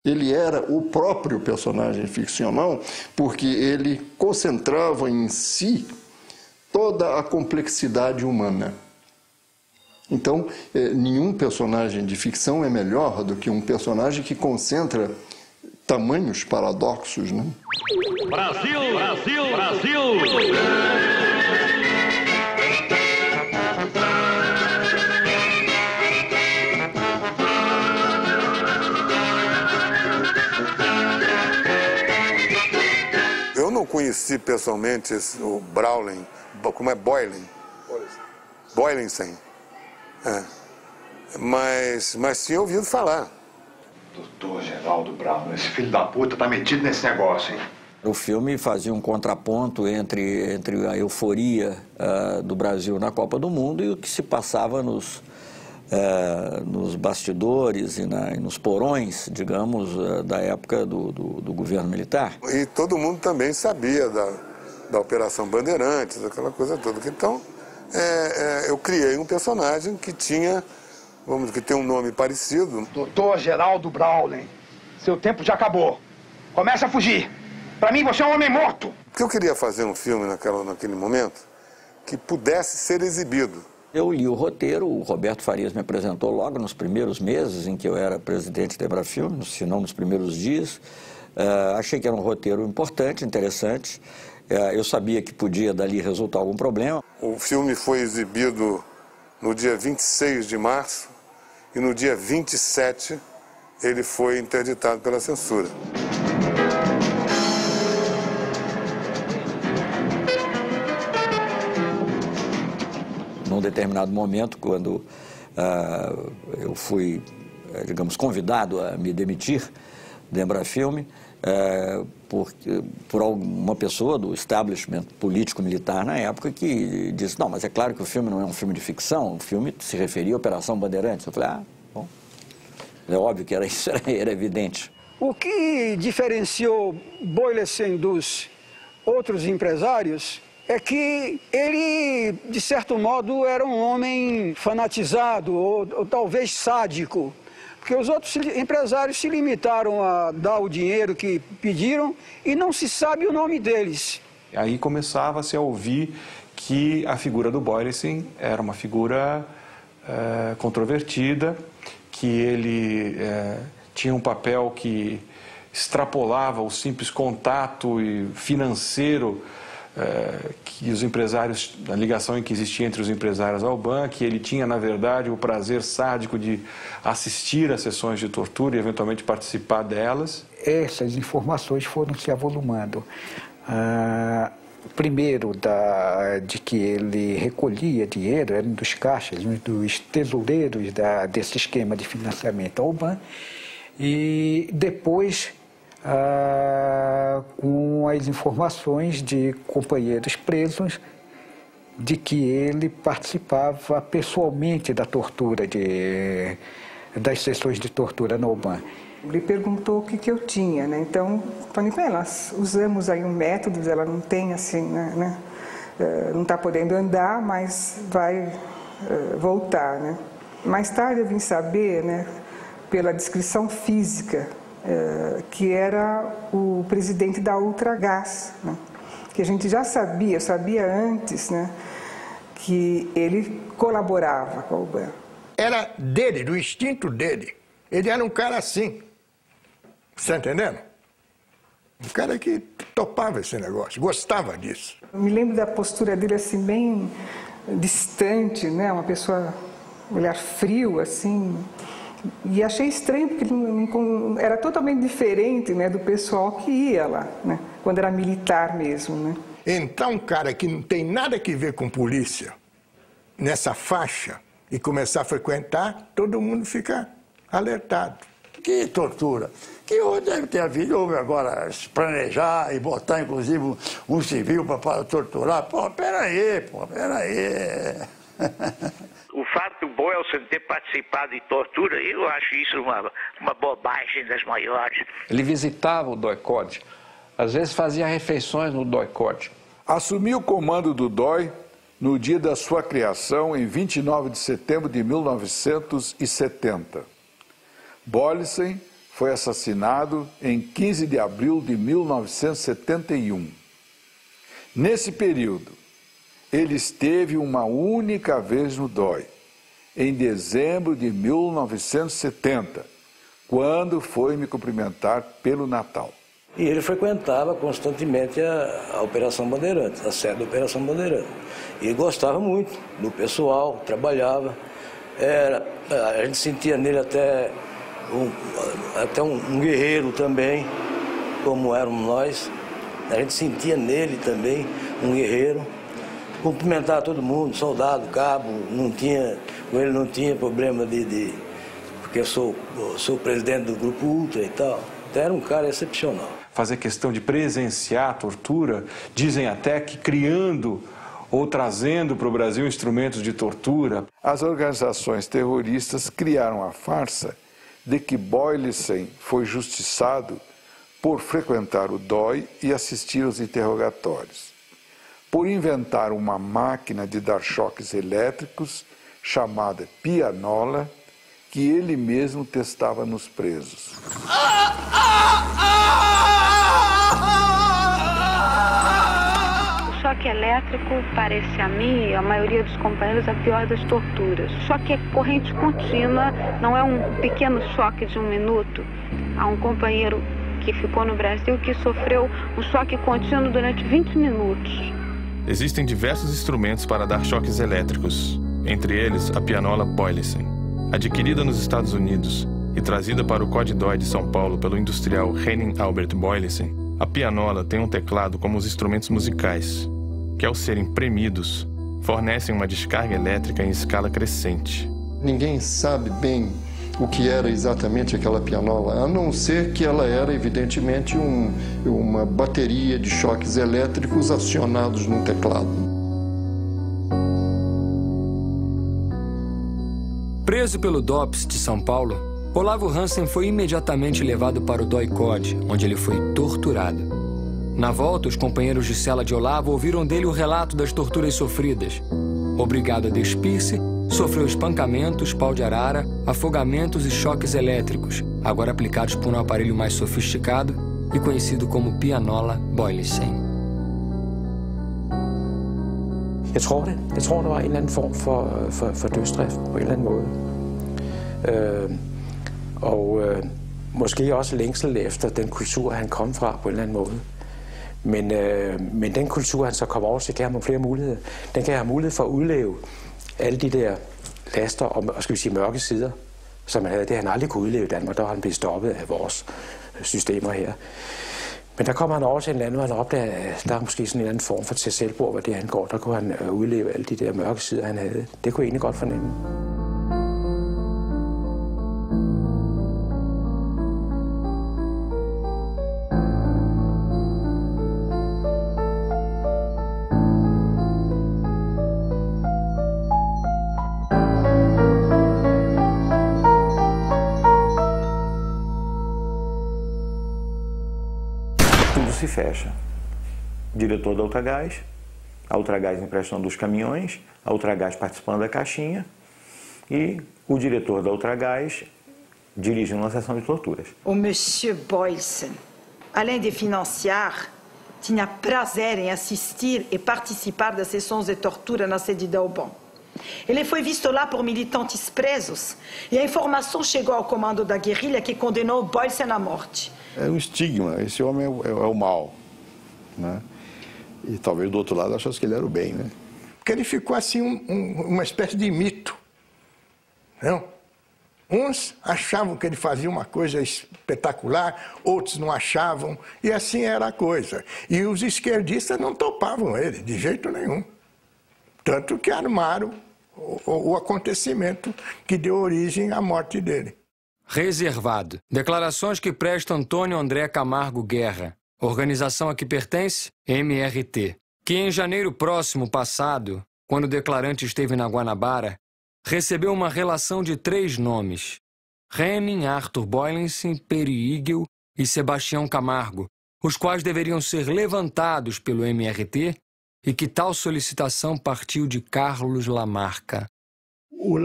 Ele era o próprio personagem ficcional, porque ele concentrava em si toda a complexidade humana. Então, nenhum personagem de ficção é melhor do que um personagem que concentra tamanhos paradoxos, né? Brasil! Brasil! Brasil! Eu não conheci pessoalmente o Braulen, como é Boylen? Boylensen. Mas tinha ouvido falar. Doutor Geraldo Brown, esse filho da puta tá metido nesse negócio, hein? O filme fazia um contraponto entre a euforia do Brasil na Copa do Mundo e o que se passava nos bastidores e nos porões, digamos, da época do governo militar. E todo mundo também sabia da Operação Bandeirantes, aquela coisa toda. Então, eu criei um personagem que tinha, que tem um nome parecido. Doutor Geraldo Braulen, seu tempo já acabou. Começa a fugir. Pra mim, você é um homem morto. Porque eu queria fazer um filme naquele momento que pudesse ser exibido. Eu li o roteiro, o Roberto Farias me apresentou logo nos primeiros meses em que eu era presidente da Embrafilme, se não nos primeiros dias. Achei que era um roteiro importante, interessante. Eu sabia que podia dali resultar algum problema. O filme foi exibido no dia 26 de março e no dia 27 ele foi interditado pela censura. Num determinado momento, quando eu fui, digamos, convidado a me demitir da Embrafilme, por uma pessoa do establishment político-militar na época que disse, não, mas é claro que o filme não é um filme de ficção, o filme se referia à Operação Bandeirantes. Eu falei, bom, é óbvio que isso era evidente. O que diferenciou Boylensen dos outros empresários é que ele, de certo modo, era um homem fanatizado ou talvez sádico. Porque os outros empresários se limitaram a dar o dinheiro que pediram e não se sabe o nome deles. Aí começava-se a ouvir que a figura do Boylensen era uma figura controvertida, que ele tinha um papel que extrapolava o simples contato financeiro que os empresários, a ligação que existia entre os empresários ao banco, que ele tinha, na verdade, o prazer sádico de assistir a sessões de tortura e, eventualmente, participar delas. Essas informações foram se avolumando. Primeiro, de que ele recolhia dinheiro, era um dos caixas, um dos tesoureiros desse esquema de financiamento ao banco, e depois com as informações de companheiros presos de que ele participava pessoalmente da tortura, das sessões de tortura na UBAN. Ele perguntou o que eu tinha, né? Então, falei, nós usamos aí um método, ela não tem assim, né? Não está podendo andar, mas vai voltar, né? Mais tarde eu vim saber, né, pela descrição física, que era o presidente da Ultragás, né? Que a gente já sabia, sabia antes, né, que ele colaborava com a UBAN. Era dele, do instinto dele. Ele era um cara assim, está entendendo? Um cara que topava esse negócio, gostava disso. Eu me lembro da postura dele assim, bem distante, né, uma pessoa, olhar frio, assim. E achei estranho, porque ele era totalmente diferente, né, do pessoal que ia lá, né, quando era militar mesmo, né. Então, um cara que não tem nada a ver com polícia, nessa faixa, e começar a frequentar, todo mundo fica alertado. Que tortura. Que deve ter havido, houve agora se planejar e botar, inclusive, um civil para torturar. Pô, peraí. O fato do Boylensen ter participado de tortura, eu acho isso uma bobagem das maiores. Ele visitava o DOI-CODE, às vezes fazia refeições no DOI-CODE. Assumiu o comando do DOI no dia da sua criação, em 29 de setembro de 1970. Boylensen foi assassinado em 15 de abril de 1971. Nesse período, ele esteve uma única vez no DOI, em dezembro de 1970, quando foi me cumprimentar pelo Natal. E ele frequentava constantemente a Operação Bandeirantes, a sede da Operação Bandeirantes. E gostava muito do pessoal, trabalhava. A gente sentia nele até um guerreiro também, como éramos nós. A gente sentia nele também um guerreiro. Cumprimentava todo mundo, soldado, cabo, com ele não tinha problema porque eu sou presidente do Grupo Ultra e tal. Então era um cara excepcional. Fazer questão de presenciar a tortura, dizem até que criando ou trazendo para o Brasil instrumentos de tortura. As organizações terroristas criaram a farsa de que Boylissen foi justiçado por frequentar o DOI e assistir aos interrogatórios, por inventar uma máquina de dar choques elétricos chamada pianola, que ele mesmo testava nos presos. O choque elétrico parece a mim e a maioria dos companheiros a pior das torturas. O choque é corrente contínua, não é um pequeno choque de 1 minuto. Há um companheiro que ficou no Brasil que sofreu um choque contínuo durante 20 minutos. Existem diversos instrumentos para dar choques elétricos, entre eles a pianola Boylissen. Adquirida nos Estados Unidos e trazida para o COD-DOI de São Paulo pelo industrial Henning Albert Boylissen, a pianola tem um teclado como os instrumentos musicais, que ao serem premidos, fornecem uma descarga elétrica em escala crescente. Ninguém sabe bem o que era exatamente aquela pianola, a não ser que ela era, evidentemente, uma bateria de choques elétricos acionados num teclado. Preso pelo DOPS de São Paulo, Olavo Hansen foi imediatamente levado para o DOI-COD, onde ele foi torturado. Na volta, os companheiros de cela de Olavo ouviram dele o relato das torturas sofridas. Obrigado a despir-se, sofreu espancamentos, pau de arara, afogamentos e choques elétricos, agora aplicados por um aparelho mais sofisticado e conhecido como pianola Boylissen. Jeg tror, der var en eller anden form for dødsdrift på en eller anden måde. Måske også længsel efter den kultur, han kom fra på en eller anden måde. Men den kultur, han så kom over til, gav ham flere muligheder. Den gav ham mulighed for at udleve alle de der laster og skal vi sige, mørke sider, som han havde. Det han aldrig kunne udleve i Danmark. Der var han blevet stoppet af vores systemer her. Men der kommer han over til en land, hvor han opdager, at der er måske sådan en eller anden form for til selvbord, hvad det angår. Der kunne han udleve alle de der mørke sider, han havde. Det kunne jeg egentlig godt fornemme. Se fecha. Diretor da Ultragás, a Ultragás emprestando dos caminhões, a Ultragás participando da caixinha e o diretor da Ultragás dirigindo uma sessão de torturas. O Monsieur Boylissen, além de financiar, tinha prazer em assistir e participar das sessões de tortura na sede da UBON. Ele foi visto lá por militantes presos e a informação chegou ao comando da guerrilha que condenou Boylissen à morte. É um estigma, esse homem é o mal, né? E talvez do outro lado achasse que ele era o bem, né? Porque ele ficou assim uma espécie de mito, não? Uns achavam que ele fazia uma coisa espetacular, outros não achavam, e assim era a coisa. E os esquerdistas não topavam ele, de jeito nenhum. Tanto que armaram o acontecimento que deu origem à morte dele. Reservado. Declarações que presta Antônio André Camargo Guerra, organização a que pertence, MRT, que em janeiro próximo passado, quando o declarante esteve na Guanabara, recebeu uma relação de 3 nomes: Henning Arthur Boylissen, Peri Igel e Sebastião Camargo, os quais deveriam ser levantados pelo MRT e que tal solicitação partiu de Carlos Lamarca. O